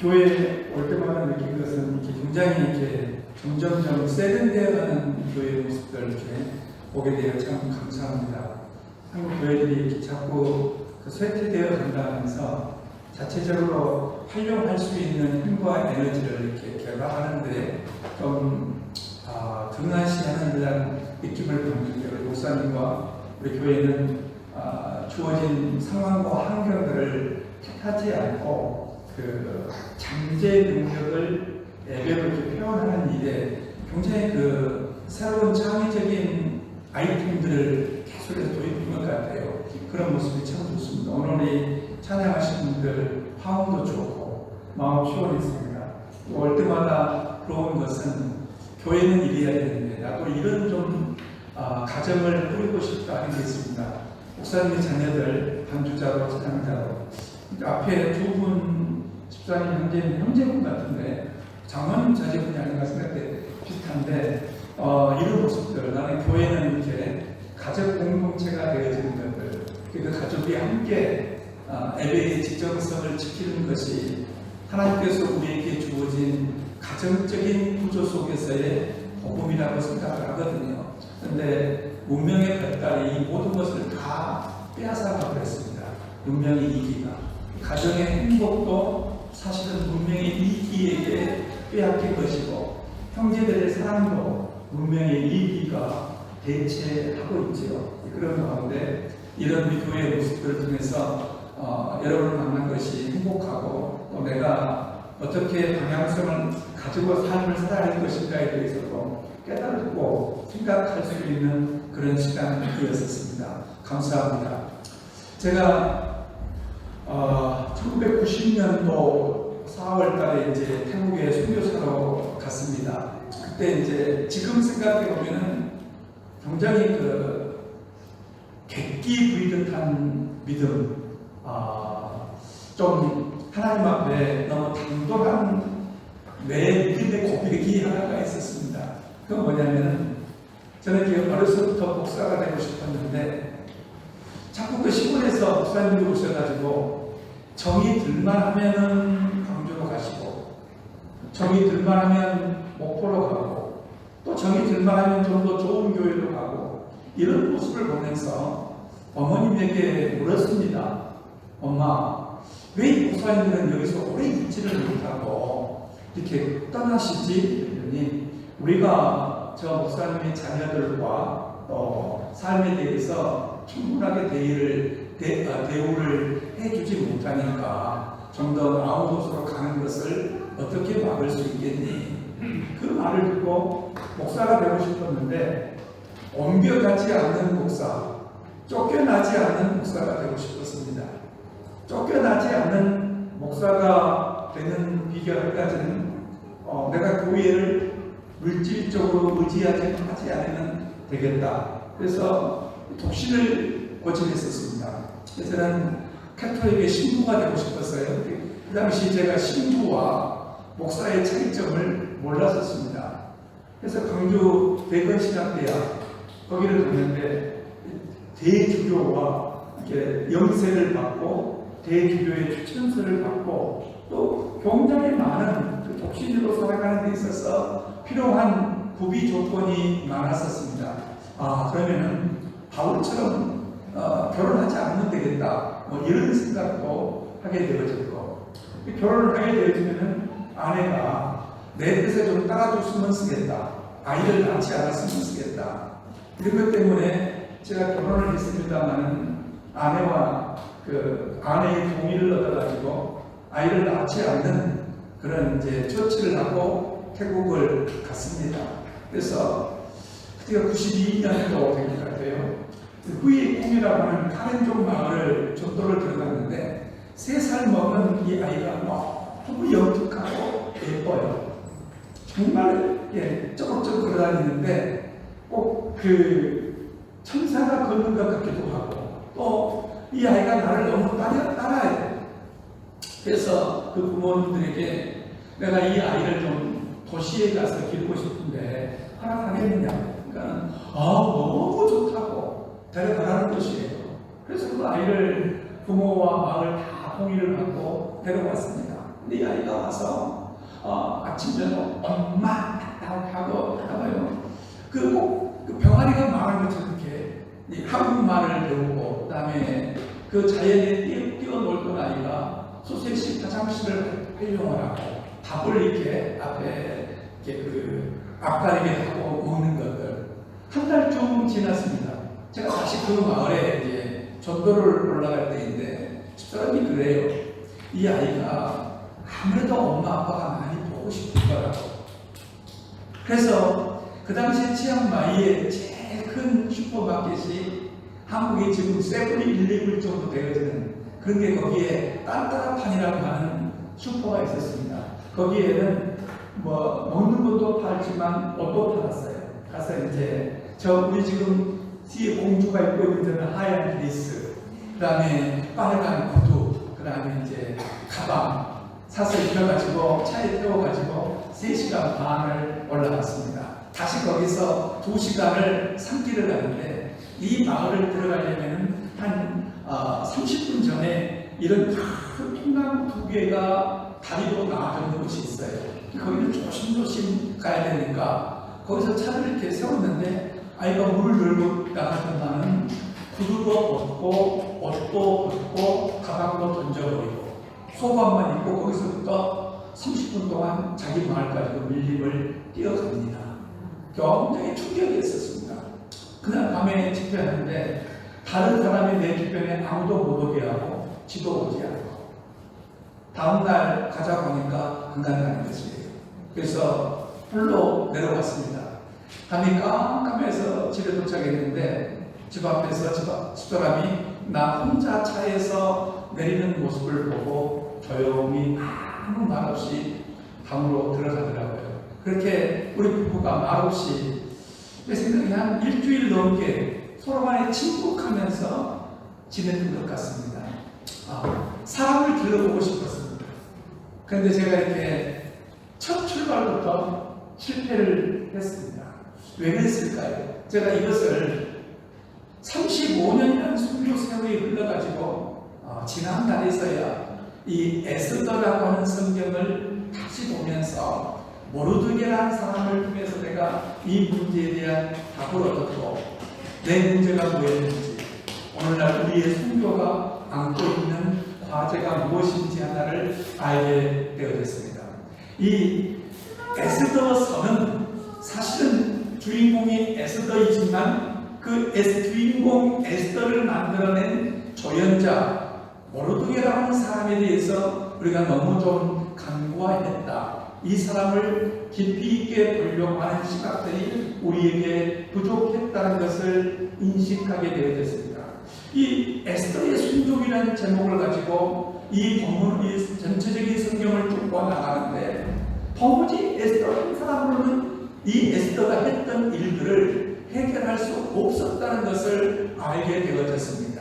교회에 올 때마다 느낀 것은 이렇게 굉장히 이렇게 점점점 세련되어가는 교회의 모습들을 이렇게 보게 되어 참 감사합니다. 한국 교회들이 이렇게 자꾸 쇠퇴되어 간다면서 자체적으로 활용할 수 있는 힘과 에너지를 이렇게 개발하는데 좀 등한시하는 듯한 느낌을 받는데, 우리 목사님과 우리 교회는 주어진 상황과 환경들을 택하지 않고 그 잠재 능력을 예배로 표현하는 일에 굉장히 새로운 창의적인 아이템들을 계속해서 도입한 것 같아요. 그런 모습이 참 좋습니다. 오늘 우리 찬양하신 분들 화음도 좋고 마음 시원했습니다. 올 때마다 그런 것은 교회는 이래야 되는데 나도 이런 좀 가정을 꾸리고 싶다 하는 게 있습니다. 목사님의 자녀들 반주자로 찬양자로 앞에 두 분 집사님 현재는 형제분 같은데 장모님 자제분이 아닌가 생각해 비슷한데 이런 모습들, 나는 교회는 이렇게 가족 공동체가 되어지는 것들, 그 가족이 함께 예배의 지정성을 지키는 것이 하나님께서 우리에게 주어진 가정적인 구조 속에서의 복음이라고 생각을 하거든요. 그런데 문명의 발달이 이 모든 것을 다 빼앗아가 버렸습니다. 문명의 이기가, 가정의 행복도 사실은 문명의 이기에게 빼앗긴 것이고, 형제들의 사랑도 문명의 이기가 대체하고 있지요. 그런 가운데 이런 우리 교회의 모습들을 통해서 여러분을 만난 것이 행복하고, 또 내가 어떻게 방향성을 가지고 삶을 살아야 할 것인가에 대해서도 깨달고 생각할 수 있는 그런 시간이었습니다. 감사합니다. 제가 1990년도 4월 달에 이제 태국에 선교사로 갔습니다. 그때 이제 지금 생각해 보면은 굉장히 객기 부리듯한 믿음, 좀 하나님 앞에 너무 당돌한 내 믿음의 고백이 하나가 있었습니다. 그건 뭐냐면, 저는 어려서부터 목사가 되고 싶었는데 자꾸 그 시골에서 목사님이 오셔가지고 정이 들만 하면은 광주로 가시고, 정이 들만 하면 목포로 가고, 또 정이 들만 하면 좀 더 좋은 교회로 가고, 이런 모습을 보면서 어머님에게 물었습니다. 엄마, 왜 이 목사님들은 여기서 오래 있지를 못하고 이렇게 떠나시지? 그랬더니 우리가 저 목사님의 자녀들과 또 삶에 대해서 충분하게 대우를 해주지 못하니까 좀 더 나은 곳으로 가는 것을 어떻게 막을 수 있겠니? 그 말을 듣고 목사가 되고 싶었는데 옮겨가지 않는 목사, 쫓겨나지 않는 목사가 되고 싶었습니다. 쫓겨나지 않는 목사가 되는 비결 한 가지는 내가 교회를 물질적으로 의지하지 않으면 되겠다. 그래서 독신을 고집했었습니다. 그래서 저는 카톨릭의 신부가 되고 싶었어요. 그 당시 제가 신부와 목사의 차이점을 몰랐었습니다. 그래서 광주 대건신학대학 거기를 갔는데 대주교와 이렇게 영세를 받고 대주교의 추천서를 받고 또 굉장히 많은 독신으로 살아가는 데 있어서 필요한 구비 조건이 많았었습니다. 그러면은 바울처럼 결혼하지 않으면 되겠다, 이런 생각도 하게 되어졌고, 결혼을 하게 되어지면은 아내가 내 뜻에 좀 따라줬으면 쓰겠다, 아이를 낳지 않았으면 쓰겠다, 이런 것 때문에 제가 결혼을 했습니다만은 아내와 아내의 동의를 얻어가지고 아이를 낳지 않는 그런 이제 처치를 하고 태국을 갔습니다. 그래서 그때가 92년도 된 것 같아요. 후이 꿈이라고 하는 카렌족 마을을 전도를 들어갔는데 3살 먹은 이 아이가 너무 영특하고 예뻐요. 정말 쪼글쪼글 걸어다니는데 꼭 천사가 걷는 것 같기도 하고, 또 이 아이가 나를 너무 따라해요. 그래서 그 부모님들에게 내가 이 아이를 좀 도시에 가서 기르고 싶은데 허락하겠느냐. 그러니까 너무 좋다고 데려가라는 것이에요. 그래서 그 아이를 부모와 마을 다 동의를 받고 데려왔습니다. 근데 이 아이가 와서 아침 저녁 엄마 하고 하다가요. 그 병아리가 말하는 것처럼 이렇게 이 한국말을 배우고 그다음에 그 자연에 뛰어놀던 아이가 소세지 화장실을 활용을 하고 밥을 이렇게 앞에 이렇게 그 앞가리게 하고 먹는 것들 한 달쯤 지났습니다. 제가 다시 그 마을에 이제 전도를 올라갈 때인데 집사람이 그래요. 이 아이가 아무래도 엄마 아빠가 많이 보고 싶을 거라고. 그래서 그 당시에 치앙마이의 제일 큰 슈퍼마켓이 한국에 지금 세븐일레븐 정도 되어지는 그런 게 거기에 딴따라판이라고 하는 슈퍼가 있었습니다. 거기에는 뭐 먹는 것도 팔지만 옷도 팔았어요. 가서 이제 우리 지금 뒤에 공주가 입고 있는 데는 하얀 드레스, 그 다음에 빨간 구두, 그 다음에 이제 가방 사서 입혀가지고 차에 태워가지고 3시간 반을 올라갔습니다. 다시 거기서 2시간을 산길을 가는데 이 마을을 들어가려면 한 30분 전에 이런 큰 팽나무 2개가 다리로 나와있는 곳이 있어요. 거기는 조심조심 가야 되니까 거기서 차를 이렇게 세웠는데 아이가 물을 들고 나가던 나는 구두도 벗고 옷도 벗고 가방도 던져버리고 소방만 입고 거기서부터 30분 동안 자기 마을까지 밀림을 뛰어갑니다. 굉장히 충격이었었습니다. 그날 밤에 집회하는데 다른 사람이 내 주변에 아무도 못 오게 하고 지도 오지 않고 다음날 가자고 하니까 안 간다는 것이에요. 그래서 홀로 내려갔습니다. 밤이 깜깜해서 집에 도착했는데 집 앞에서 집사람이 나 혼자 차에서 내리는 모습을 보고 조용히 아무 말 없이 방으로 들어가더라고요. 그렇게 우리 부부가 말없이 내 생각에 한 일주일 넘게 서로 간에 침묵하면서 지내는 것 같습니다. 사람을 들어보고 싶었습니다. 그런데 제가 이렇게 첫 출발부터 실패를 했습니다. 왜 그랬을까요? 제가 이것을 35년이라는 순교 세월이 흘러가지고 지난 날에서야 이 에스더라고 하는 성경을 다시 보면서 모르드게라는 사람을 통해서 내가 이 문제에 대한 답을 얻었고 내 문제가 뭐였는지 오늘날 우리의 순교가 안고 있는 과제가 무엇인지 하나를 알게 되어졌습니다. 이 에스더서는 사실은 주인공이 에스더이지만 그 주인공 에스더를 만들어낸 조연자 모르드게라는 사람에 대해서 우리가 너무 좀 간과했다. 이 사람을 깊이 있게 보려고 하는 시각들이 우리에게 부족했다는 것을 인식하게 되어졌습니다. 이 에스더의 순종이라는 제목을 가지고 이 본문의 전체적인 성경을 쭉 나가는데 도무지 에스더라는 사람으로는 이 에스더가 했던 일들을 해결할 수 없었다는 것을 알게 되어졌습니다.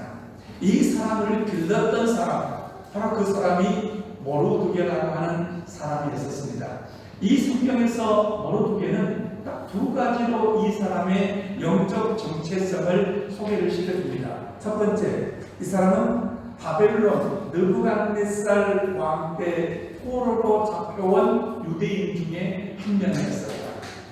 이 사람을 길렀던 사람, 바로 그 사람이 모르드게라고 하는 사람이었습니다. 이 성경에서 모르드게는 딱 2가지로 이 사람의 영적 정체성을 소개를 시켜줍니다. 첫 번째, 이 사람은 바벨론 느부갓네살 왕 때 포로로 잡혀온 유대인 중에 한 명이었어요.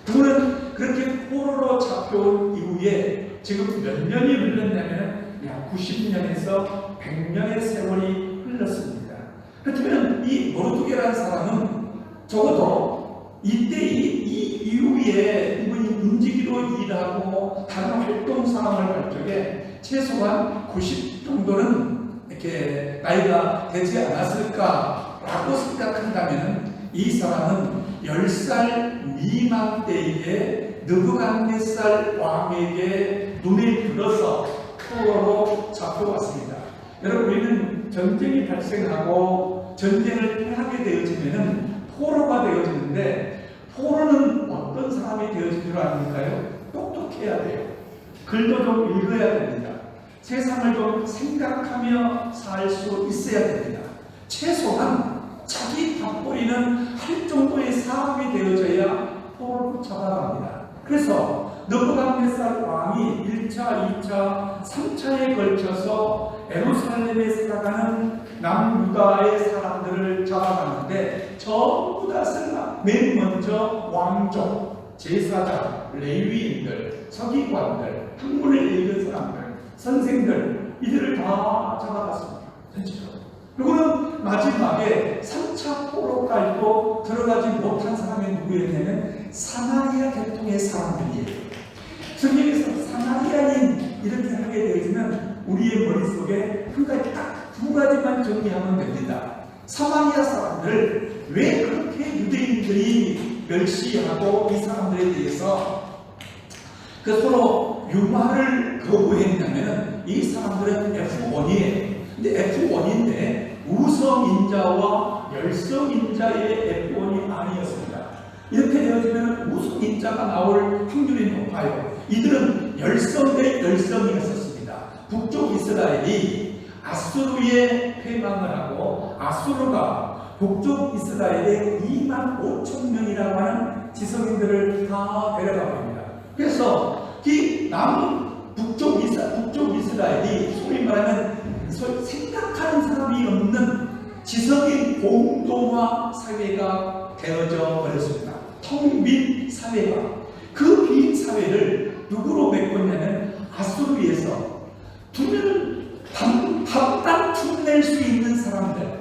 그는 그렇게 포로로 잡혀온 이후에 지금 몇 년이 흘렀냐면 약 90년에서 100년의 세월이 흘렀습니다. 그렇다면 이 모르드게라는 사람은 적어도 이때 이 이후에 이분이 움직이로 일하고 다른 활동 상황을 할 적에 최소한 90 정도는 이렇게 나이가 되지 않았을까라고 생각한다면 이 사람은 10살 미만 때에 느부갓네살 왕에게 눈에 들어서 포로로 잡혀왔습니다. 여러분, 우리는 전쟁이 발생하고 전쟁을 패하게 되어지면 포로가 되어지는데 포로는 어떤 사람이 되어진 줄 아십니까요? 똑똑해야 돼요. 글도 좀 읽어야 됩니다. 세상을 좀 생각하며 살 수 있어야 됩니다. 최소한 자기 밥벌이는 할 정도의 사람이 되어져야 포로로 잡아갑니다. 그래서 느부갓네살 왕이 1차, 2차, 3차에 걸쳐서 예루살렘에 살아가는 남유다의 사람들을 잡아갔는데 전부 다 설마 맨 먼저 왕족, 제사장, 레위인들, 서기관들, 학문을 읽은 사람들, 선생들 이들을 다 잡아갔습니다. 전체적으로. 그리고는 마지막에 3차 포로까지도 들어가지 못한 사람이 누구였냐면 사마리아 계통의 사람들이에요. 성경에서 사마리아인 이렇게 하게 되면 우리의 머릿속에 한 가지 딱 두 가지만 정리하면 됩니다. 사마리아 사람들 왜 그렇게 유대인들이 멸시하고 이 사람들에 대해서 그 서로 융화를 거부했냐면 이 사람들은 F1이에요. 근데 F1인데 우성인자와 열성인자의 F1이 아니었습니다. 이렇게 되어지면 우성인자가 나올 확률이 높아요. 이들은 열성 대 열성이었습니다. 북쪽 이스라엘이 아수르에 패망을 하고 아수르가 북쪽 이스라엘에 2만 5천 명이라고 하는 지성인들을 다 데려가 버립니다. 그래서 이 북쪽 이스라엘이 소위 말하면 생각하는 사람이 없는 지성인 공동화 사회가 되어져 버렸습니다. 텅 빈 사회가. 그 빈 사회를 누구로 메꿨냐면 아수르에서 담당 틈낼 수 있는 사람들,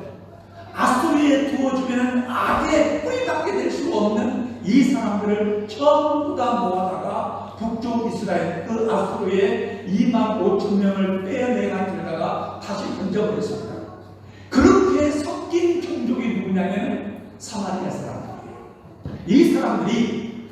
아수르에 두어주면 악의 뿌리밖에 될 수 없는 이 사람들을 전부 다 모아다가 북쪽 이스라엘 그 아수르에 2만 5천 명을 빼내가 들다가 다시 던져버렸습니다. 그렇게 섞인 종족이 누구냐면 사마리아 사람들이에요. 이 사람들이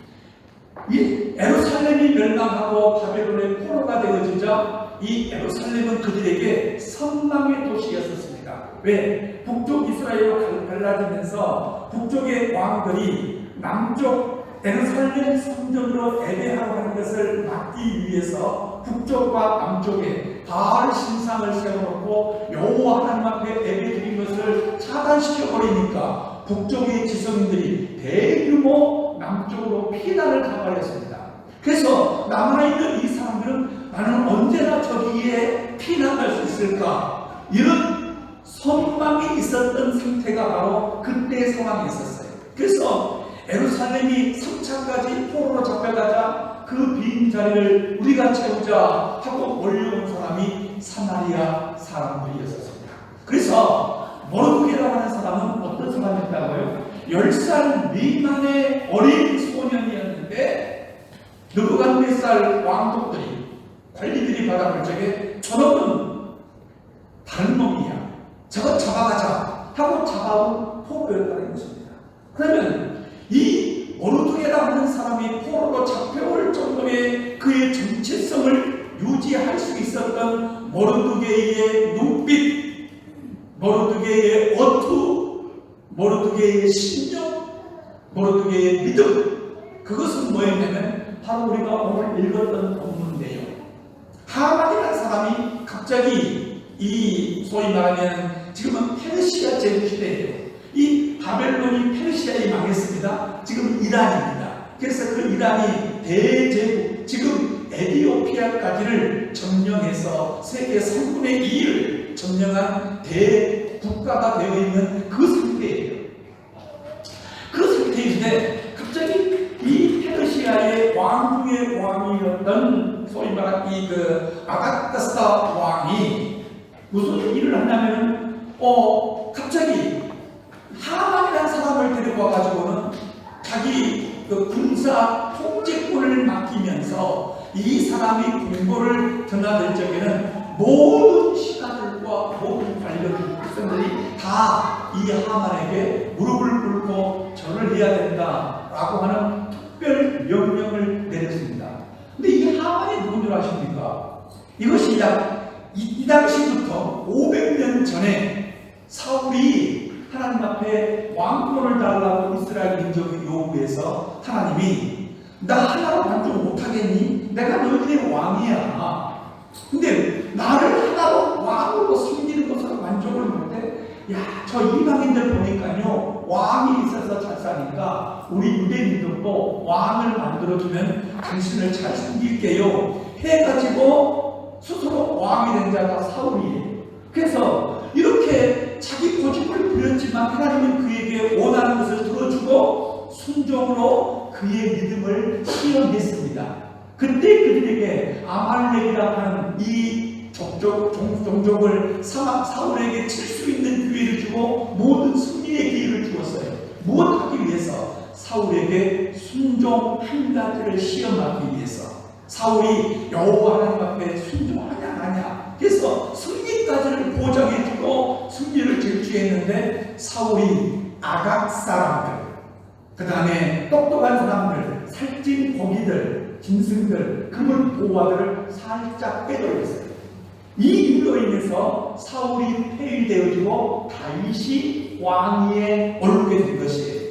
이 예루살렘이 멸망하고 바벨론의 포로가 되어지자 이 예루살렘은 그들에게 선망의 도시였었습니다. 왜? 북쪽 이스라엘로 갈라지면서 북쪽의 왕들이 남쪽 예루살렘 성전으로 예배하고 하는 것을 막기 위해서 북쪽과 남쪽에 바알 신상을 세워놓고 여호와 하나님 앞에 예배드린 것을 차단시켜버리니까 북쪽의 지성인들이 대규모 남쪽으로 피난을 가버렸습니다. 그래서 남아있는 이 사람들은 나는 언제나 저기에 피난할 수 있을까? 이런 선망이 있었던 상태가 바로 그때의 상황이 있었어요. 그래서 예루살렘이 3차까지 포로로 잡혀가자 그 빈 자리를 우리가 채우자 하고 몰려온 사람이 사마리아 사람들이었습니다. 그래서 모르드게라고 하는 사람은 어떤 사람이었다고요? 10살 미만의 어린 소년이었는데 느부갓네살 왕족들이 관리들이 받아볼 적에 저놈은 다른 놈이야, 저거 잡아가자 하고 잡아온 포로였다는 것입니다. 그러면 이 모르드게라고 하는 사람이 포로로 잡혀올 정도의 그의 정체성을 유지할 수 있었던 모르드게의 눈빛, 모르드게의 어투, 모르드게의 신념, 모르드게의 믿음, 그것은 뭐였냐면 바로 우리가 오늘 읽었던 본문 내용. 하만이라는 사람이 갑자기 이 소위 말하면 지금은 페르시아 제국 시대예요. 이 바벨론이 페르시아에 망했습니다. 지금 이란입니다. 그래서 그 이란이 대제국, 지금 에티오피아까지를 점령해서 세계 3분의 2를 점령한 대국가가 되어 있는 그 상태예요. 그 상태인데 갑자기 이 페르시아의 왕 중의 왕이었던 소위 말하는 아닥다스다 왕이 무슨 일을 하냐면 갑자기 하만이라는 사람을 데리고 와가지고는 자기 그 군사 통제권을 맡기면서 이 사람이 공고를 드나들 적에는 모든 시가들과 모든 관련 백성들이 다 이 하만에게 무릎을 꿇고 절을 해야 된다라고 하는 특별 명령을 내렸습니다. 근데 이 하만이 누군 줄 아십니까? 이것이 이 당시부터 500년 전에 사울이 하나님 앞에 왕권을 달라고 이스라엘 민족이 요구해서 하나님이 나 하나로 만족 못하겠니? 내가 너희들의 왕이야. 근데 나를 하나로 왕으로 섬기는 것으로 만족을 못해? 야, 저 이방인들 보니까요 왕이 있어서 잘 사니까 우리 유대민족도 왕을 만들어주면 당신을 잘 섬길게요 해가지고 스스로 왕이 된 자가 사울이에요. 그래서 이렇게 자기 고집을 부렸지만 하나님은 그에게 원하는 것을 들어주고 순종으로 그의 믿음을 시험했습니다. 그때 그들에게 아말렉이라고 하는 이 종족을 사울에게 칠 수 있는 기회를 주고 모든 승리의 기회를 주었어요. 무엇하기 위해서? 사울에게 순종 한 가지를 시험하기 위해서. 사울이 여호와 하나님 앞에 순종하냐 안 하냐, 그래서 승리까지를 보장해주고 승리를 질주했는데 사울이 아각 사람들, 그 다음에 똑똑한 사람들, 살찐 고기들, 짐승들, 금은 보화들을 살짝 빼돌렸어요. 이 일로 인해서 사울이 폐위되어지고 다윗이 왕위에 오르게 된 것이에요.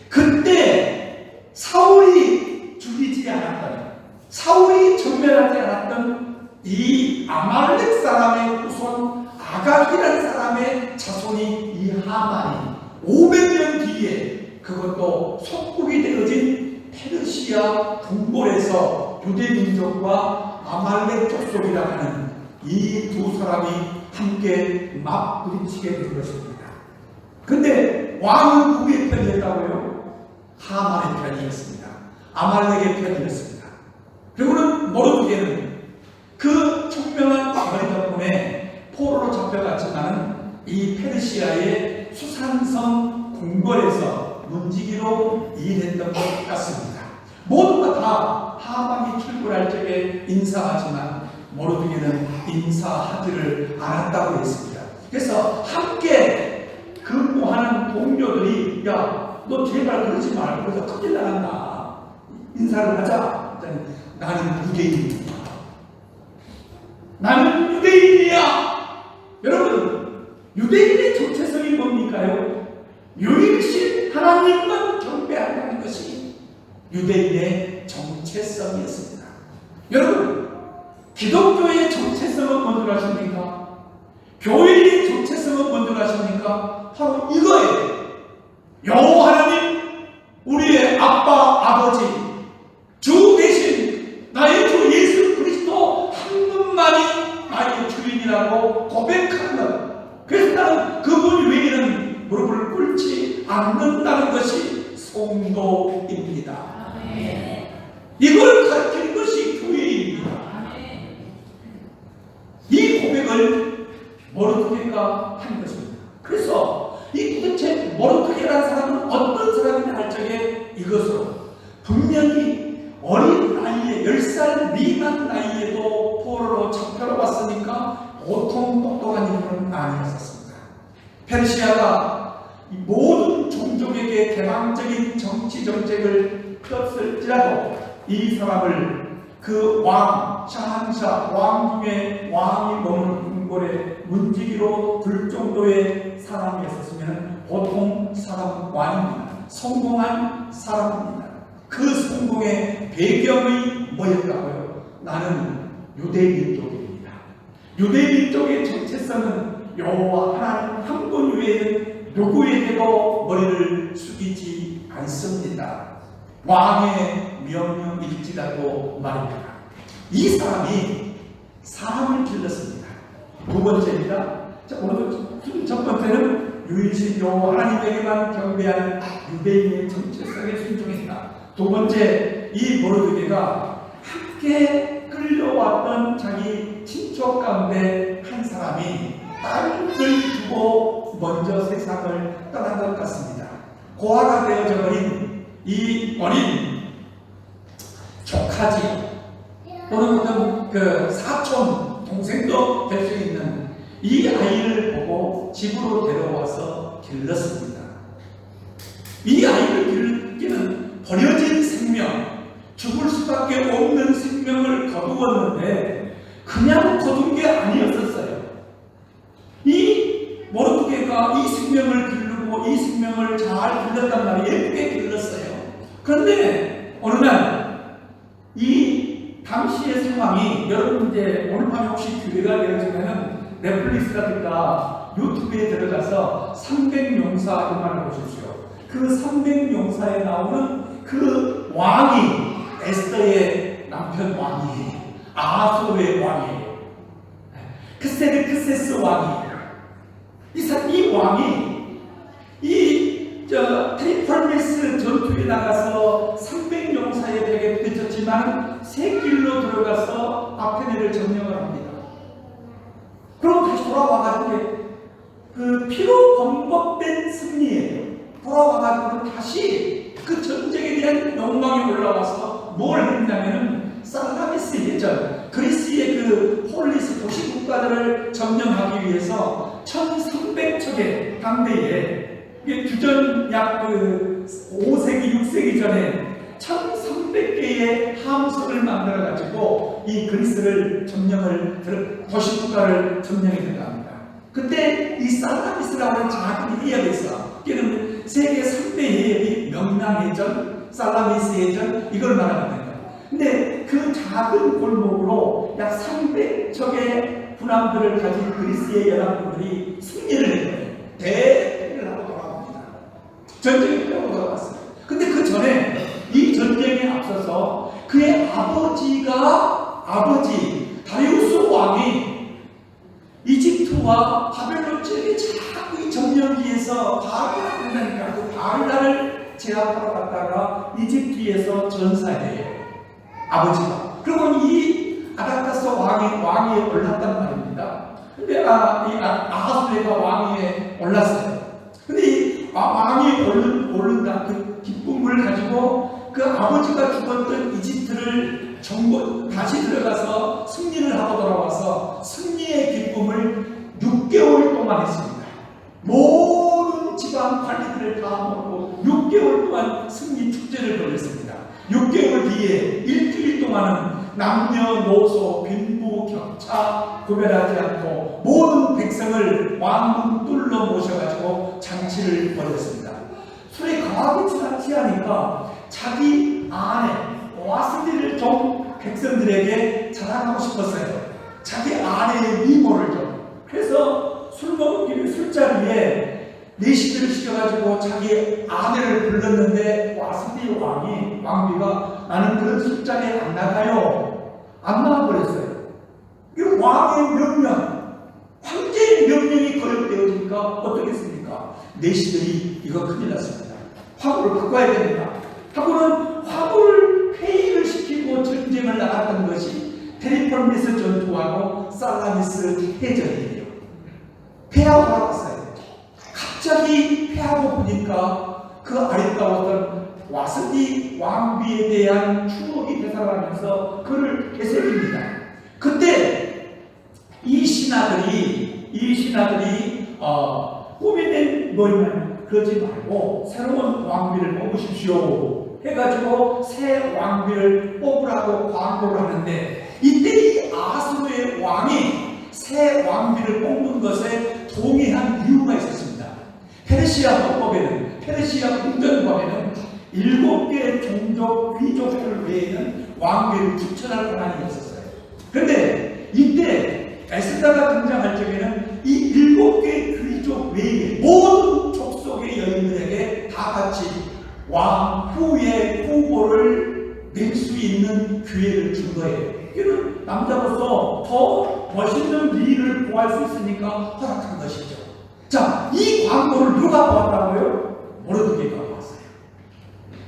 그때 사울이 죽이지 않았던, 사울이 전멸하지 않았던 이 아말렉 사람의 후손 아각이라는 사람의 자손이 이 하만이 500년 뒤에 그것도 속국이 되어진 페르시아 궁궐에서 유대 민족과 아말렉 족속이라 하는 이 두 사람이 함께 맞부딪히게 된 것입니다. 근데 왕은 누구의 편이었다고요? 하만의 편이었습니다. 아말렉의 편이었습니다. 그리고는 모르드게는 그 총명한 머리 덕분에 포로로 잡혀갔지만 이 페르시아의 수산성 궁궐에서 문지기로 일했던 것 같습니다. 모두가 다 하만이 출근할 적에 인사하지만 모르드게는 인사하지를 않았다고 했습니다. 그래서 함께 근무하는 동료들이 야, 너 제발 그러지 말고 그래서 큰일 나간다, 인사를 하자. 나는 유대인이야. 나는 유대인이야. 여러분, 유대인의 정체성이 뭡니까요? 유일신 하나님만 경배한다는 것이 유대인의 정체성이었습니다. 여러분, 기독교의 정체성은 뭔지 아십니까? 교회의 정체성은 뭔지 아십니까? 바로 이거예요. 여호와 하나님, 우리의 아빠, 아버지, 주 대신 나의 주 예수 그리스도 한 분만이 나의 주인이라고 고백하는 것. 그래서 나는 그분 외에는 무릎을 꿇지 않는다는 것이 성도입니다. 이걸 가르치는 것이 교회입니다. 이 고백을 모르드게가 한 것입니다. 그래서 이 도대체 모르드게라는 사람은 어떤 사람이냐 할 적에 이것으로 분명히 어린 나이에 10살 미만 나이에도 포로로 잡혀러 왔으니까 보통 똑똑한 인물은 아니었습니다. 페르시아가 모든 종족에게 개방적인 정치 정책을 폈을지라도 이 사람을 그 왕, 샤한샤, 왕 중에 왕이 머무는 궁궐에 문지기로 둘 정도의 사람이었으면 보통 사람은 아닙니다. 성공한 사람입니다. 그 성공의 배경이 뭐였다고요? 나는 유대민족입니다. 유대민족의 정체성은 여호와 하나님 한 분 외에는 누구에게도 머리를 숙이지 않습니다. 왕의 명령일지라도 말입니다. 이 사람이 사람을 길렀습니다. 두 번째입니다. 오늘 첫 번째는 유일신 여호와 하나님에게만 경배하는 유대인의 정체성에 순종했다. 두 번째, 이 모르드게가 함께 끌려왔던 자기 친척 가운데 한 사람이 딸을 두고 먼저 세상을 떠난 것 같습니다. 고아가 되어져 버린 이 어린 조카지 또는 어떤 그 사촌 동생도 될 수 있는 이 아이를 보고 집으로 데려와서 길렀습니다. 이 아이를 기르기는 버려진 생명, 죽을 수밖에 없는 생명을 거두었는데 그냥 거둔 게 아니었었어요. 이 모르드게가 이 생명을 기르고 이 생명을 잘 길렀단 말이에요. 예쁘게 길렀어요. 그런데 어느 날 이 당시의 상황이, 여러분 이제 오늘 밤에 혹시 기회가 되어지면은 넷플릭스라든가 유튜브에 들어가서 300용사 영화를 보십시오. 그 300용사에 나오는 그 왕이 에스더의 남편 왕이에요. 아하수의 왕이에요. 크세르크세스 왕이에요. 이 왕이 트리폴리스 전투에 나가서 300용사의 벽에 부딪혔지만 새 길로 들어가서 아테네를 점령을 합니다. 그럼 다시 돌아와가지고 그 피로 범벅된 승리예요. 돌아와가지고 다시 그 전쟁에 대한 욕망이 올라와서 뭘 했냐면은 살라미스 예전 그리스의 그 폴리스 도시 국가들을 점령하기 위해서 1300척의 당대에 규전 약 5세기 6세기 전에 1300개의 함선을 만들어 가지고 이 그리스를 도시 국가를 점령해 된답니다. 그때 이 살라미스라고 하는 작은 해협이 있어. 이는 세계 3대 해협이 명랑해전, 살라미스 해전 이걸 말하는 거예요. 근데 그 작은 골목으로 약 300척의 군함들을 가진 그리스의 연합군들이 승리를 한 거예요. 대패를 하고 돌아옵니다. 전쟁이 끝나고 돌아왔어요. 근데 그 전에 이 전쟁에 앞서서 그의 아버지 다리우스 왕이 이집트와 바벨론 지역에 자꾸 이 점령기에서 바알을 한다니까 그 바알을 제압하러 갔다가 이집트에서 전사해요. 아버지가. 그리고 이 아닥다스 왕이 올랐단 말입니다. 근데 아하수에가 왕위에 올랐어요. 근데 이 왕이 오른다 그 기쁨을 가지고 그 아버지가 죽었던 이집트를 다시 들어가서 승리를 하고 돌아와서 승리의 기쁨을 6개월 동안 했습니다. 모든 지방 관리들을 다 모으고 6개월 동안 승리 축제를 벌였습니다. 6개월 뒤에 일주일 동안은 남녀노소 빈부격차 구별하지 않고 모든 백성을 왕문 뚫러 모셔가지고 장치를 벌였습니다. 술에 거하게 취하니까 자기 아내 와스리를 좀 백성들에게 자랑하고 싶었어요. 자기 아내의 미모를 좀. 그래서 술 먹은 길에 술자리에 내시들을 시켜가지고 자기 아내를 불렀는데 와스리 왕비가 나는 그런 술자리에 안 나가요. 안 나가버렸어요. 이 왕의 명령, 황제의 명령이 거역되어지니까 어떻겠습니까? 내시들이 이거 큰일 났습니다. 화구를 바꿔야 됩니다. 하고는 화구를 폐위를 시키고 전쟁을 나갔던 것이 페리폴리스 전투하고 살라미스 해전이에요. 패하고 돌아왔어요. 갑자기 패하고 보니까 그 아름다웠던 와스리 왕비에 대한 추억이 되살아나면서 그를 되새깁니다. 그때 이 신하들이 꾸며낸 뭐냐면 그러지 말고 새로운 왕비를 뽑으십시오 해가지고 새 왕비를 뽑으라고 광고를 하는데 이때 이 아수르의 왕이 새 왕비를 뽑는 것에 동의한 이유가 있었습니다. 페르시아 헌법에는, 페르시아 궁전법에는 7개의 종족 귀족들 외에는 왕비를 추천할 권한이 없었어요. 그런데 이때 에스더가 등장할 적에는 이 7개의 귀족 외에 모든 족속의 여인들에게 다 같이 왕후의 후보를 낼 수 있는 기회를 준 거예요. 이는 남자로서 더 멋있는 미를 구할 수 있으니까 허락한 것이죠. 자, 이 광고를 누가 보았다고요? 모르드게가 보았어요.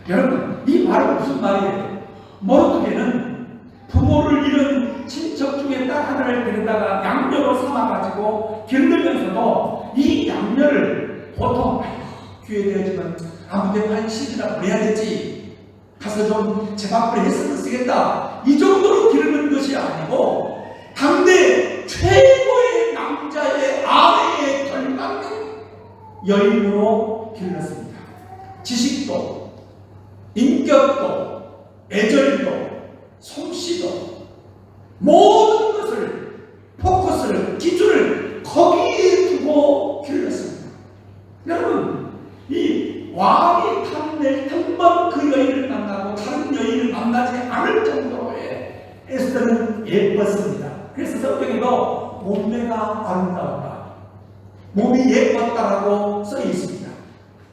여러분, 이 말은 무슨 말이에요? 모르드게는 부모를 잃은 친척 중에 딸 하나를 데려다가 양녀로 삼아가지고 길르면서도 이 양녀를 보통 기회되었지만 아무데 관심이나 보내야 되지, 가서 좀 제밥을 했으면 쓰겠다, 이 정도로 기르는 것이 아니고 당대 최고의 남자의 아내에 걸맞는 여인으로 길렀습니다. 지식도, 인격도, 애절도, 솜씨도, 모든 것을, 포커스를, 기준을 거기에 두고 길렀습니다. 여러분, 이 왕이 탐낼 한 번 그 여인을 만나고 다른 여인을 만나지 않을 정도의 에스더는 예뻤습니다. 그래서 성경에도 몸매가 아름다웠다, 몸이 예뻤다라고 써 있습니다.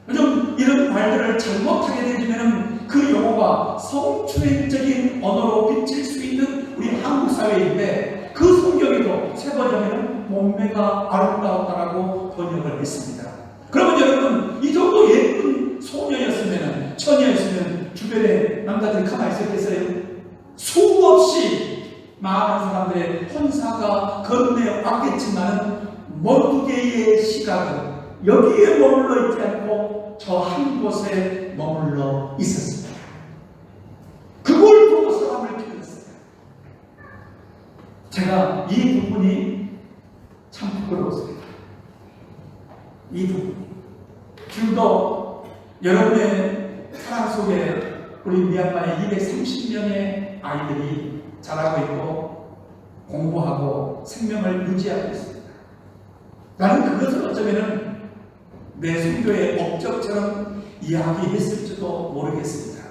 요즘 이런 말들을 잘못하게 되면 그 용어가 성추행적인 언어로 비칠 수 있는 우리 한국 사회인데 그 성경에도 새 버전에는 몸매가 아름다웠다라고 번역을 했습니다. 그러면 여러분 이 정도 예쁜 소녀였으면 처녀였으면 주변에 남자들이 가만히 있었겠어요? 수없이 많은 사람들의 혼사가 건네 왔겠지만 모르드게의 시각은 여기에 머물러 있지 않고 저 한 곳에 머물러 있었습니다. 그걸 보고 사람을 기다렸어요. 제가 이 부분이 참 부끄러웠습니다. 이 부분. 지금도 여러분의 사랑 속에 우리 미얀마의 230명의 아이들이 자라고 있고 공부하고 생명을 유지하고 있습니다. 나는 그것을 어쩌면 내 성교의 업적처럼 이야기했을지도 모르겠습니다.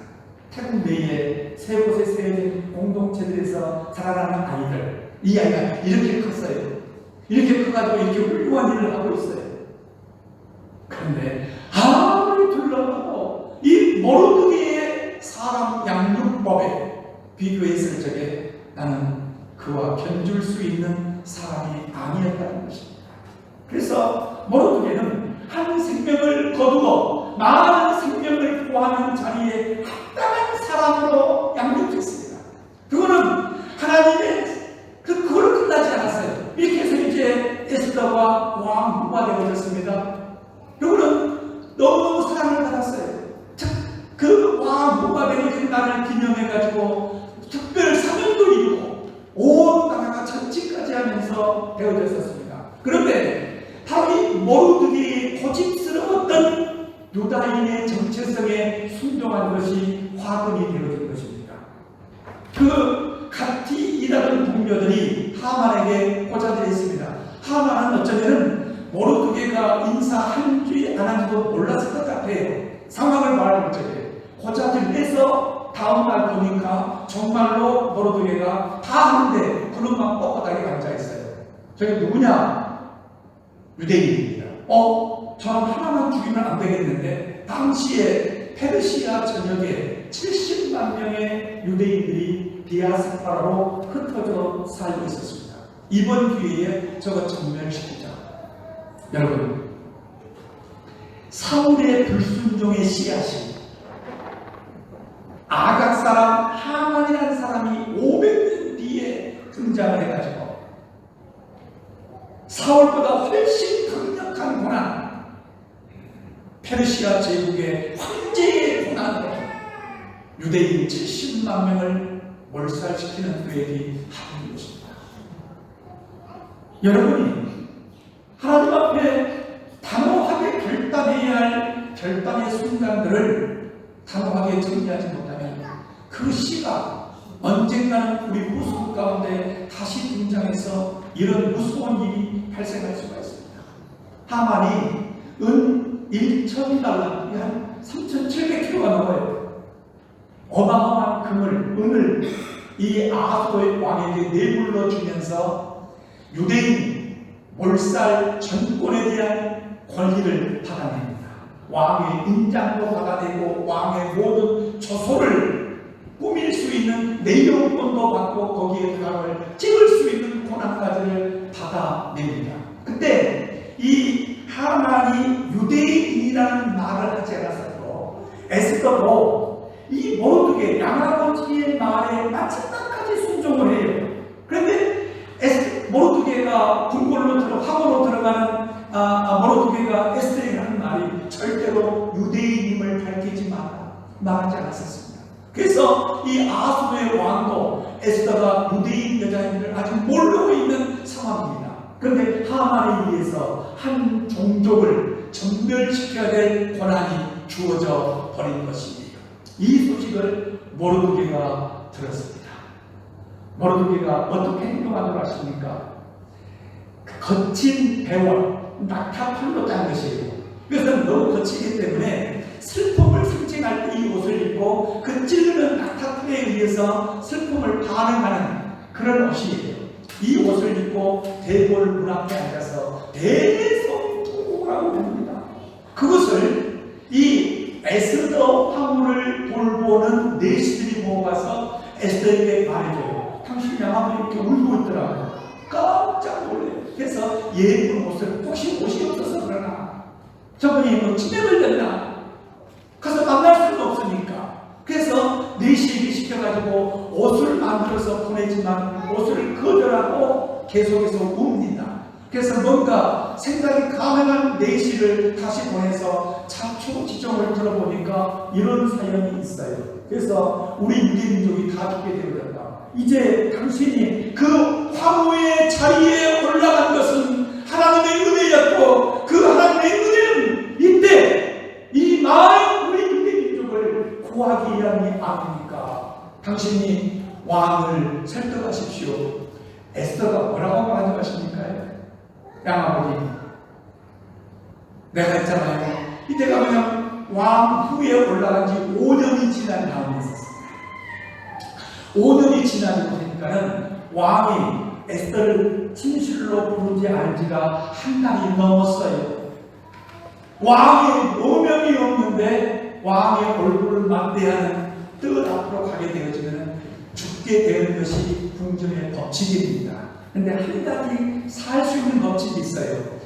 태국 내에 세 곳에 세워진 공동체들에서 자라나는 아이들, 이 아이가 이렇게 컸어요. 이렇게 커가지고 이렇게 훌륭한 일을 하고 있어요. 그런데 아무리 둘러봐도 이 모르드게의 사람 양육법에 비교했을 적에 나는 그와 견줄 수 있는 사람이 아니었다는 것입니다. 그래서 모르드게는 한 생명을 거두고 많은 생명을 구하는 자리에 합당한 사람으로 양육했습니다. 그거는 하나님의 그거로 끝나지 않았어요. 이렇게 해서 이제 에스더가 왕후가 되어졌습니다. 그거는 너무 사랑을 받았어요. 그 왕후가 되어진 날을 기념해가지고 특별 사명도 이루고 온 나라가 전치까지 하면서 되어졌었습니다. 그런데 바로 이 모르드게의 고집스러웠던 유다인의 정체성에 순종한 것이 화근이 되어진 것입니다. 그 같이 일하던 동료들이 하만에게 고자질했습니다. 하만은 어쩌면 모르드게가 인사한지 안 한지도 몰랐을 것 같아요. 상황을 말할 적에 고자질해서 다음날 보니까 정말로 모르드게가 다 하는데 그놈만 뻣뻣하게 앉아있어요. 저게 누구냐? 유대인입니다. 저는 하나만 죽이면 안 되겠는데 당시에 페르시아 전역에 70만 명의 유대인들이 디아스포라로 흩어져 살고 있었습니다. 이번 기회에 저거 전멸시키자. 여러분, 사울의 불순종의 씨앗이 아각 사람 하만이라는 사람이 500년 뒤에 등장을 해가지고 사울보다 훨씬 강력한 고난, 페르시아 제국의 황제의 고난으로 유대인 70만 명을 몰살시키는 계획이 하는 것입니다. 여러분이 하나님 앞에 단호하게 결단해야 할 결단의 순간들을 단호하게 정리하지 못하면 그 시가 언젠가는 우리 후손 가운데 다시 등장해서 이런 무서운 일이 발생할 수가 있습니다. 하만이 은 1,000달러, 한 3,700kg가 넘어요. 어마어마한 은을 이 아하수의 왕에게 내불러 주면서 유대인 몰살 전권에 대한 권리를 받아냅니다. 왕의 인장도 받아내고 왕의 모든 조소를 꾸밀 수 있는 내용권도 받고 거기에 드라마를 찍을 수 있는 권한까지를 받아냅니다. 근데 이 하만이 유대인이라는 말을 하지 않았어도 에스더도 이 모르드게 양아버지의 말에 마침날까지 순종을 해요. 그런데 모르드게가 궁궐로 함으로 들어가는 모르드게가 에스더에게 하는 말이 절대로 유대인임을 밝히지 말하지 않았었습니다. 그래서 이 아수르의 왕도 에스더가 유대인 여자인을 아직 모르고 있는 상황입니다. 그런데 하만에 의해서 한 종족을 전멸시켜야 될 권한이 주어져 버린 것입니다. 이 소식을 모르드게가 들었습니다. 모르드게가 어떻게 행동하도록 하십니까? 거친 배와 낙타팔로 짠 것이에요. 그래서 너무 거치기 때문에 슬픔을 상징할 때 이 옷을 입고 그 찌르는 낙타풀에 의해서 슬픔을 반응하는 그런 옷이에요. 이 옷을 입고 대궐 문 앞에 앉아서 대성통곡을 하고 있습니다. 그것을 이 에스더 황후를 돌보는 많은 내시들이 모아서 에스더에게 말해줘요. 당신이 아무리 이렇게 울고 있더라고요. 깜짝 놀래요. 그래서 예쁜 옷을, 혹시 옷이 없어서 그러나, 저분이 뭐 치매 걸렸나? 가서 만날 수가 없으니까. 그래서 내시에게 시켜가지고 옷을 만들어서 보내지만 옷을 거절하고 계속해서 웁니다. 그래서 뭔가 생각이 가능한 내시를 다시 보내서 자초지종을 들어보니까 이런 사연이 있어요. 그래서 우리 유대민족이 다 죽게 되었다. 이제 당신이 그 황후의 자리에 올라간 것은 하나님의 은혜였고, 그 하나님의 은혜는 이때 이 마을 우리 유대민족을 구하기 위함이 아닙니까? 당신이 왕을 설득하십시오. 에스더가 뭐라고 가져가십니까요? 양아버지, 내가 했잖아요. 이때가 그냥 왕 후에 올라간 지 5년이 지난 다음에 있었습니다. 5년이 지나고 보니까는 왕이 에스더를 진실로 부른지 알지가 한 달이 넘었어요. 왕이 오명이 없는데 왕의 얼굴을 맞대하는 뜰 앞으로 가게 되어지면 죽게 되는 것이 궁정의 법칙입니다. 근데 한 가지 살 수 있는 법칙이 있어요.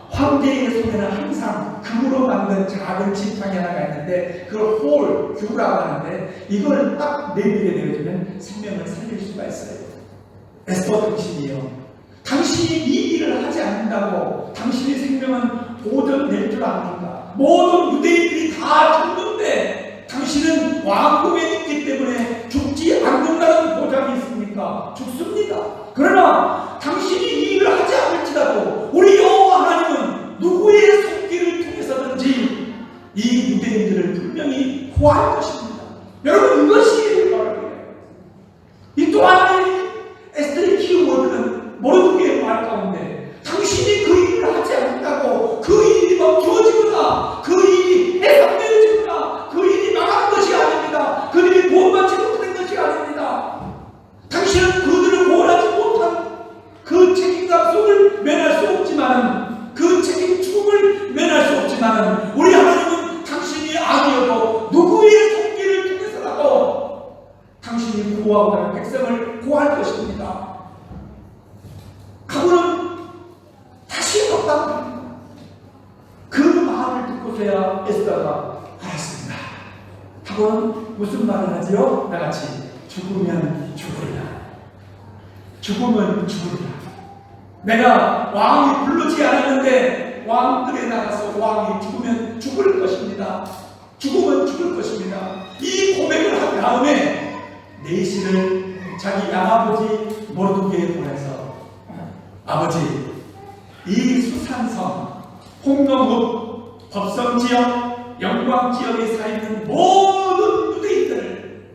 황제의 손에는 항상 금으로 만든 작은 지팡이 하나가 있는데 그걸 홀, 규라고 하는데 이걸 딱 내밀게 되어지면 생명을 살릴 수가 있어요. 에스더 당신이요. 당신이 이 일을 하지 않는다고 당신의 생명은 보존될 줄 압니까? 모든 유대인들이 다 죽는데 당신은 왕궁에 있기 때문에 죽지 않는다는 보장이 있습니까? 죽습니다. 그러나 당신이 이 일을 하지 않을지라도 우리 여호와 하나님은 누구의 손길을 통해서든지 이 유대인들을 분명히 구할 것입니다. 여러분, 이것이 바로 이 또한 에스더의 키워드는 모르드게의 말 가운데 당신이 그 일을 하지 않는다고 그 일이 멈추어지거나 그 일이 해산되어지거나 그 일이 망하는 것이 아닙니다. 그들이 구원받지 못하는 것이 아닙니다. 당신은 그들을 구원하지 못한 그 책임감 속을 면할 수 없지만, 그 책임춤을 면할 수 없지만 우리 하나님은 당신이 아니어도 누구의 손길을 통해서라도 당신이 구하고 가는 백성을 구할 것입니다. 그분은 다시 없답니다. 그 말을 듣고서야 에스더가 알았습니다. 그분은 무슨 말을 하지요? 나같이 죽으면 죽으리라. 죽으면 죽으리라. 내가 왕이 부르지 않았는데 왕들에 나가서 왕이 죽으면 죽을 것입니다. 죽으면 죽을 것입니다. 이 고백을 한 다음에 내시를 자기 양아버지 모르드게에 보내서 아버지, 이 수산성, 홍농읍, 법성지역, 영광지역에 살있는 모든 유대인들을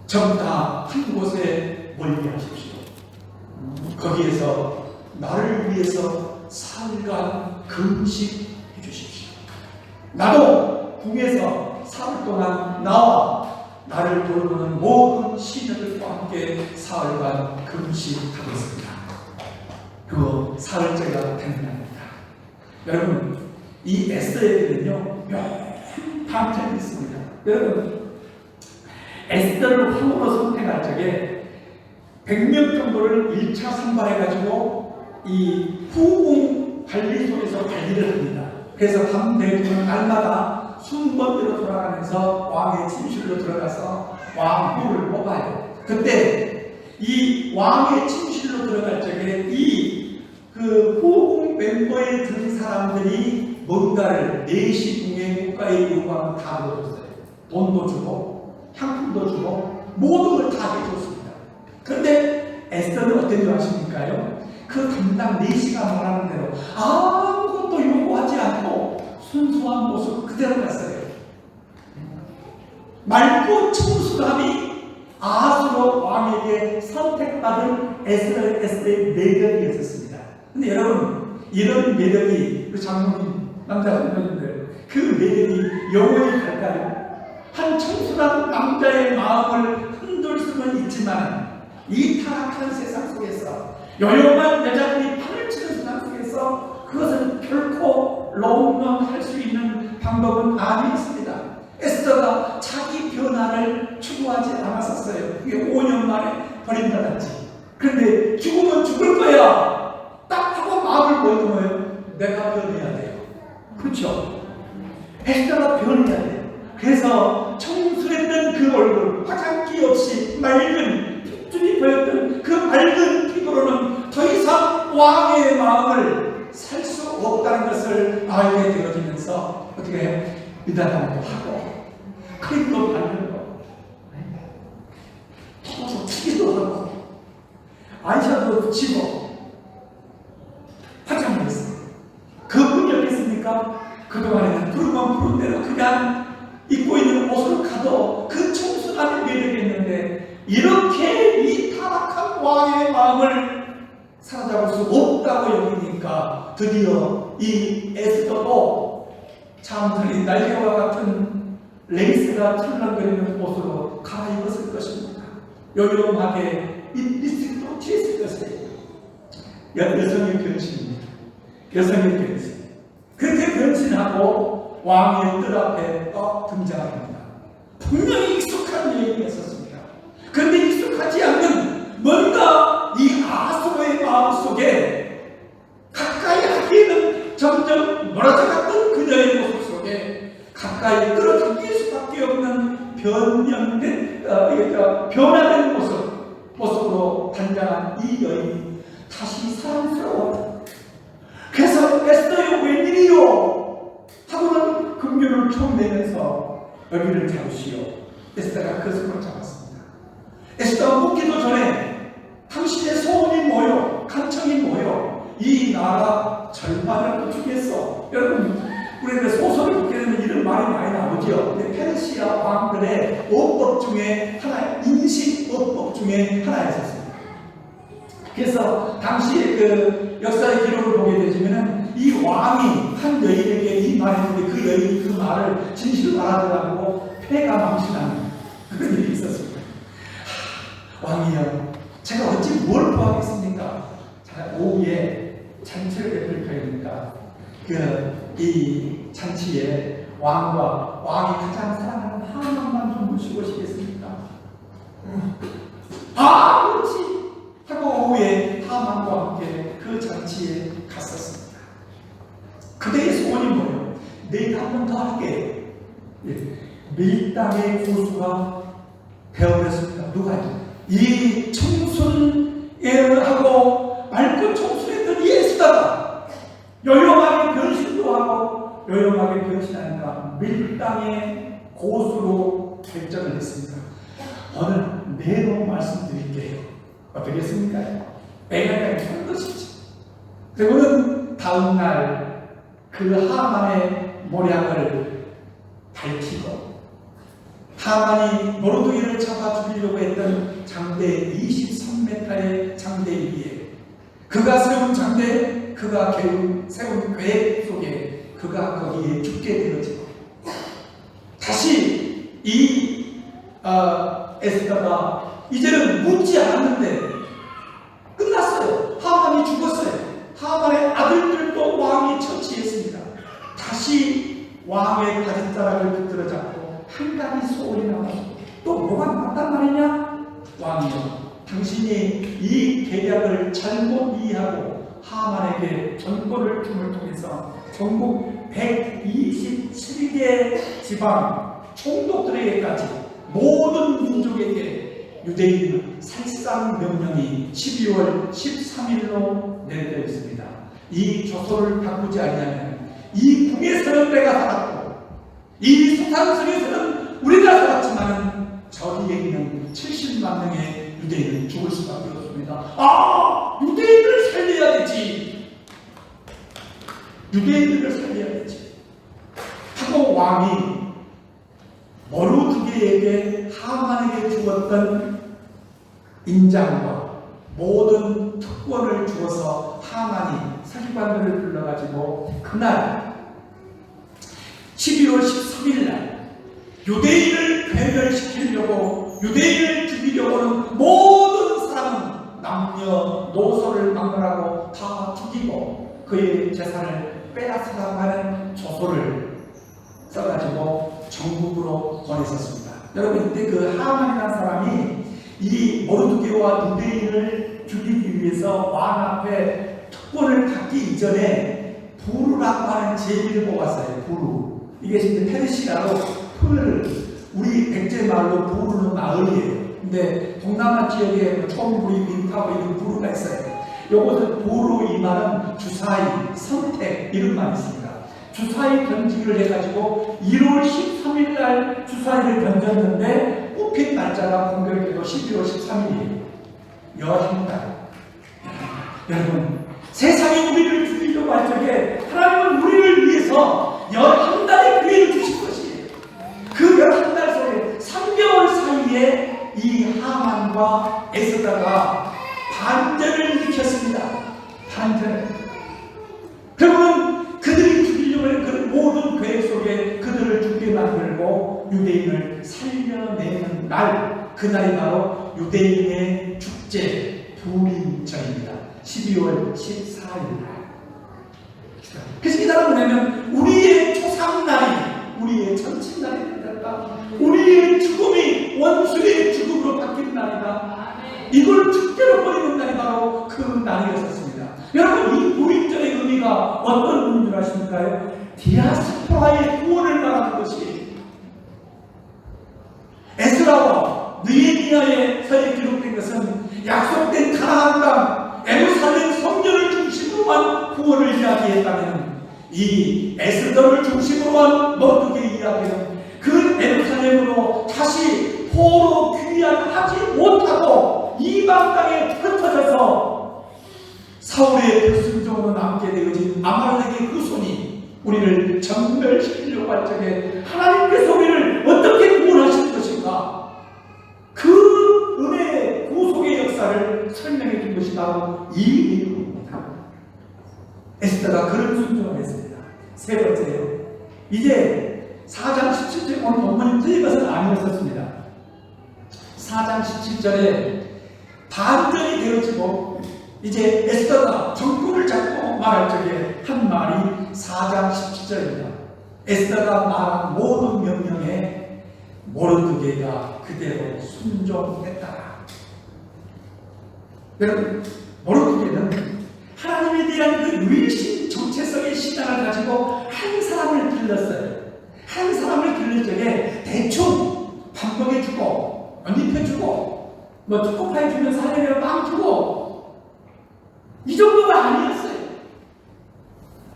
전부 다 한 곳에 모이게 하십시오. 거기에서 나를 위해서 사흘간 금식해 주십시오. 나도 궁에서 사흘 동안 나와 나를 돌보는 모든 시녀들과 함께 사흘간 금식하겠습니다. 그거 사흘째가 되는 날입니다. 여러분, 이 에스더에게는요 몇 단점이 있습니다. 여러분, 에스더를 황후로 선택할 적에 100명 정도를 1차 선발해가지고 이 후궁 관리소에서 관리를 합니다. 그래서 밤 되면 날마다 순번대로 돌아가면서 왕의 침실로 들어가서 왕후를 뽑아요. 그때 이 왕의 침실로 들어갈 적에 그 후궁 멤버에 든 사람들이 뭔가를 내시궁의 국가의 요구하면 다 넣어줬어요. 돈도 주고 향품도 주고 모든 걸 다 해줬습니다. 그런데 에스더는 어떤 줄 아십니까요? 그 담당 내시가 말하는 대로 아무것도 요구하지 않고 순수한 모습 그대로 갔어요. 맑고 청순함이 아하스로 왕에게 선택받은 에스더의 매력이 있었습니다. 근데 여러분, 이런 매력이, 그 장로님, 남자 장로님들, 그 매력이 영원히 갈까요? 한 청순한 남자의 마음을 흔들 수는 있지만 이 타락한 세상 속에서 요염한 여자들이 판을 치는 세상 속에서 그것은 결코 롱런할 수 있는 방법은 아니었습니다. 에스더가 자기 변화를 좋아하지 않았었어요. 그게 5년 만에 버림받았지. 그런데 죽으면 죽을 거야. 딱 하고 마음을 먹으면 내가 변해야 돼요. 그렇죠? 에스더가 변해야 돼요. 그래서 청순했던 그 얼굴, 화장기 없이 맑은 핏줄이 보였던 그 맑은 피부로는 더 이상 왕의 마음을 살 수 없다는 것을 알게 되어지면서 어떻게 해요? 미단함도 하고 크림도 바르고 튀기도 하고 아이샤도 붙이고 화장을 했어요. 그뿐이었겠습니까? 그동안에는 부르면 부른 대로 그냥 입고 있는 옷을 가도 그 청순함이 매력했는데 이렇게 이 타락한 왕의 마음을 사로잡을 수 없다고 여기니까 드디어 이 에스더도 참 날개와 같은 레이스가 찰랑거리는 옷으로 갈아입었을 것입니다. 요염하게 립스틱도 칠했을 것이에요. 여성의 변신입니다. 여성의 변신. 그렇게 변신하고 왕의 뜰 앞에 등장합니다. 분명히 익숙한 여인이었습니다. 그런데 익숙하지 않는 뭔가 이 아수르의 마음속에 가까이 하기에는 점점 멀어져갔던 그녀의 모습 속에 가까이 끌어당길 수밖에 없는 변화된 모습으로 단장한 이 여인이 다시 사랑스러워. 그래서 에스더여 웬일이요? 하고는 금교를 처음 내면서 여기를 잡으시오. 에스더가 그 손을 잡았습니다. 에스더가 묻기도 전에 당신의 소원이 뭐요? 간청이 뭐요? 이 나라 절반을 주겠어. 여러분, 우리가 소설을 보게 되면 이런 말이 많이 나오죠. 페르시아 왕들의 어법 중에 하나, 인식어법 중에 하나였었습니다. 그래서 당시의 그 역사의 기록을 보게 되시면은 이 왕이 한 여인에게 이 말했는데 그 여인이 그 말을 진실로 알아들어가고 폐가 망신하는 그런 일이 있었습니다. 왕이여, 제가 어찌 뭘 구하겠습니까? 제가 오후에 잔치를 베풀 터이니까 이 잔치에 왕이 가장 사랑하는 하만만 좀 모시고 오시겠습니까? 그렇지! 하고 오후에 하만과 함께 그 잔치에 갔었습니다. 그대의 소원이 뭐예요? 내일 한 번 더 할게. 밀당의 고수가 되어버렸습니다. 누가요? 이 청순하고 맑고 청순했던 이 에스더가 요염하게 변신도 하고 요염하게 변신하니까 밀당의 고수로 결정을 했습니다. 오늘 내로 말씀드릴게요. 어떻겠습니까? 애가가 한 것이지. 그리고는 다음날 그 하만의 모략을 밝히고 하만이 모르드기를 잡아 죽이려고 했던 장대 23m의 장대 위에 그가 세운 장대, 그가 세운 계획 속에 그가 거기에 죽게 되어지고 다시 이 에스더가 이제는 묻지 않았는데 끝났어요. 하만이 죽었어요. 하만의 아들들도 왕이 처치했습니다. 다시 왕의 가짓자락을 붙들어 잡고 한 가지 소원이 나와서 또 뭐가 맞단 말이냐? 왕이여, 당신이 이 계략을 잘못 이해하고 하만에게 전권을 줌을 통해서 전국 127개 지방 총독들에게까지 모든 민족에게 유대인 살상 명령이 12월 13일로 내려져 있습니다. 이 조서를 바꾸지 않으면 이 궁에서는 내가 살았고 이 소산성에서는 우리가 살았지만 저기에 있는 70만 명의 유대인은 죽을 수밖에 없습니다. 유대인을 살려야 되지. 유대인들을 살려야 되지. 하고 왕이 모르드게에게 하만에게 주었던 인장과 모든 특권을 주어서 하만이 서기관들을 불러가지고 그날 12월 13일 날 유대인을 괴멸시키려고 유대인을 죽이려고는 모든 사람은 남녀 노소를 막론하고 다 죽이고 그의 재산을 빼앗아가는 조서를 써가지고 전국으로 보냈었습니다. 여러분, 이때 그 하만이라는 사람이 이 모르드게와 유대인을 죽이기 위해서 왕 앞에 특권을 갖기 이전에 부르라고 하는 제비를 뽑았어요. 부르. 이게 지금 페르시아로 풀, 우리 백제 말로 부르는 마을이에요. 근데 동남아 지역에 촌부리, 민타고 이런 부르가 있어요. 요것은 부르, 이 말은 주사위, 선택 이런 말이 있습니다. 주사위 던지기를 해가지고 1월 13일 날 주사위를 던졌는데 뽑힌 날짜가 공교롭게도 12월 13일이에요. 여한달. 여러분, 세상이 우리를 죽이려고 할 적에 하나님은 우리를 위해서 11달의 기회를 주신 것이에요. 그 11달 속에 3개월 사이에 이 하만과 에스더가 반전을 일으켰습니다. 반전. 그러면 그들이 죽이려고 하는 그 모든 계획 속에 그들을 죽게 만들고 유대인을 살려내는 날, 그날이 바로 유대인의 축제 부림절입니다. 12월 14일 날. 그래서 이 날은 뭐냐면 우리의 초상날이, 우리의 전침날이 됐다. 우리의 죽음이 원수의 죽음으로 바뀐 날이다. 이걸 축제로 버리는 날이 바로 그 날이었습니다. 여러분, 이 부림절의 의미가 어떤 의미인 줄 아십니까요? 디아스포라의 구원을 말하는 것이 에스라와 느헤미야의 서에 기록된 것은 약속된 가나안 땅 예루살렘 성전을 중심으로만 구원을 이야기했다면 이 에스더를 중심으로 한 모르드게의 이야기는 그 예루살렘으로 다시 포로 귀환하지 못하고 이방 땅에 흩어져서 사울의 불순종으로 남게 되어진 아말렉의 그 손이 우리를 전멸시키려고 할 적에 하나님께서 우리를 어떻게 구원하실 것인가, 그 은혜의 구속의 역사를 설명해 준 것이 바로 이 내용입니다. 에스더가 그런 순종을 했습니다. 세 번째요, 이제 4장 17절 오늘 본문이 이것은 아니었었습니다. 4장 17절에 반전이 되어지고 이제 에스더가 정권을 잡고 말할 적에 한 말이 4장 17절입니다. 에스더가 말한 모든 명령에 모르드게가 그대로 순종했다. 여러분, 모르드게는 하나님에 대한 그 유일신 정체성의 신앙을 가지고 한 사람을 길렀어요. 한 사람을 기를 적에 대충 밥 먹여주고 옷 입혀주고 뭐 초코파이 주면 사려면 빵 주고 이 정도가 아니었어요.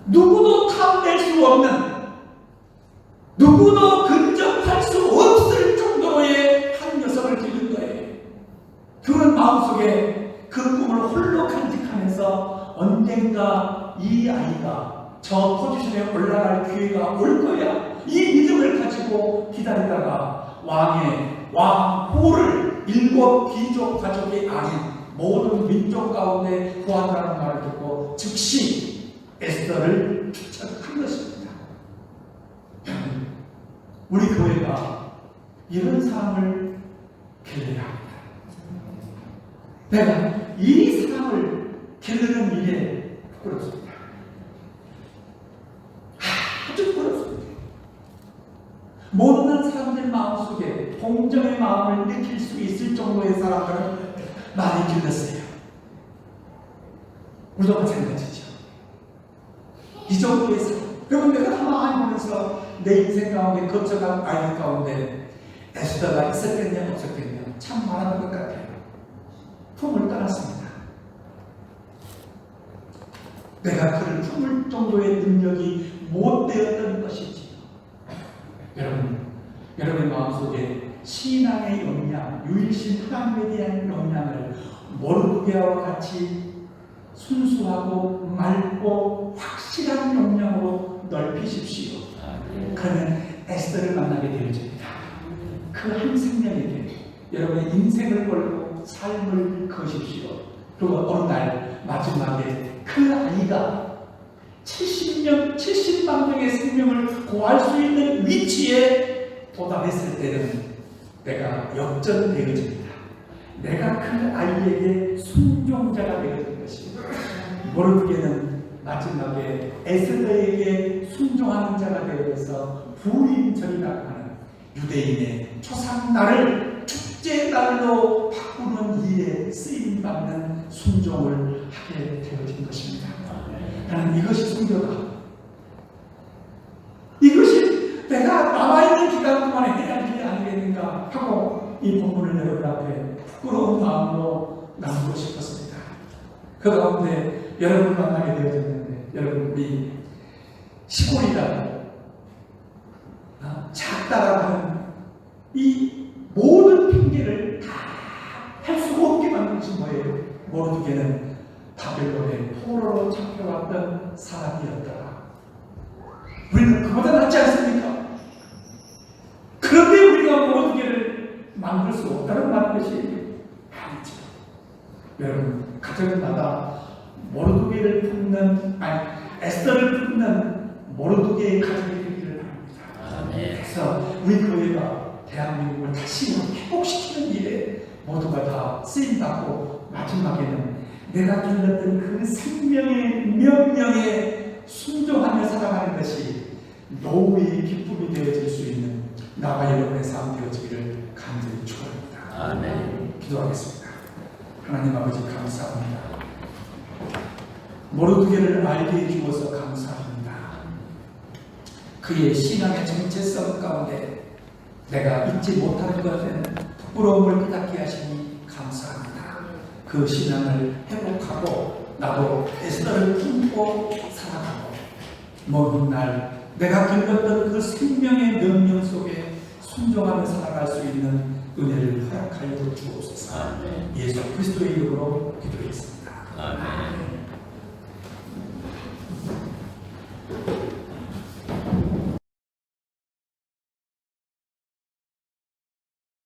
누구도 탐낼 수 없는, 누구도 근접할 수 없을 정도의 한 녀석을 기른 거예요. 그런 마음속에 그 꿈을 홀로 간직하면서 언젠가 이 아이가 저 포지션에 올라갈 기회가 올 거야, 이 믿음을 가지고 기다리다가 왕 호를 7 귀족 가족이 아닌 모든 민족 가운데 구한다는 말을 듣고 즉시 에스더를 추천한 것입니다. 우리 교회가 이런 사람을 길러야 합니다. 내가 이 사람을 기르는 일에 부끄럽습니다. 아주 부끄럽습니다. 못난 사람들 마음속에 동정의 마음을 느낄 수 있을 정도의 사람들은 많이 길렀어요. 우리도 마찬가지죠. 이 정도의 사람. 그러면 내가 가만히 보면서 내 인생 가운데 거쳐간 아이들 가운데 에스더가 있었겠냐 없었겠냐 참 많은 것 같아요. 품을 떠났습니다. 내가 그를 품을 정도의 능력이 못 되었던 것이지. 여러분의 마음속에 신앙의 역량, 유일신 하나님에 대한 역량을 모르드게와 같이 순수하고 맑고 확실한 역량으로 넓히십시오. 그러면 에스더를 만나게 되어집니다. 그 한 생명에게 여러분의 인생을 걸고 삶을 거십시오. 그리고 어느 날 마지막에 그 아이가 70만 명의 생명을 구할 수 있는 위치에 도달했을 때는 내가 역전되어집니다. 내가 그 아이에게 순종자가 되어진 것입니다. 모르드게는 마지막에 에스더에게 순종하는 자가 되어서 부림절이라고 하는 유대인의 때문에 초상날을 축제날로 바꾸는 일에 쓰임받는 순종을 하게 되어진 것입니다. 나는 이것이 순교다. 이것이 내가 남아있는 기간 동안에 해야 할 일이 아니겠는가 하고 이 본문을 여러분 앞에 부끄러운 마음으로 나누고 싶었습니다. 그 가운데 여러분을 만나게 되어졌는데, 여러분, 우리 시골이라고 작다라고 하는 이 모든 핑계를 다 할 수 없게 만든 것이 뭐예요? 모르드게는 바벨론의 포로로 잡혀왔던 사람이었더라. 우리는 그보다 낫지 않습니까? 그런데 우리가 모르드게를 만들 수 없다는 말인 것이 아니죠. 여러분, 가정마다 모르드게를 품는, 아니 에스더를 품는 모르드게의 가정이 되기를 바랍니다. 그래서 우리 교회가 대한민국을 다시 회복시키는 일에 모두가 다 쓰임받고 마지막에는 내가 들렸던 그 생명의 명령에 순종하며 살아가는 것이 노후의 기쁨이 되어질 수 있는 나와 여러분의 삶 되어지기를 간절히 축원합니다. 아멘. 기도하겠습니다. 하나님 아버지 감사합니다. 모르드게를 알게 해주어서 감사합니다. 그의 신앙의 정체성 가운데 내가 잊지 못하는 것은 부끄러움을 깨닫게 하시니 감사합니다. 그 신앙을 회복하고 나도 에스더를 품고 살아가고 먼 날 내가 들었던 그 생명의 명령 속에 순종하며 살아갈 수 있는 은혜를 허락하여 주옵소서. 예수 그리스도의 이름으로 기도했습니다. 아멘.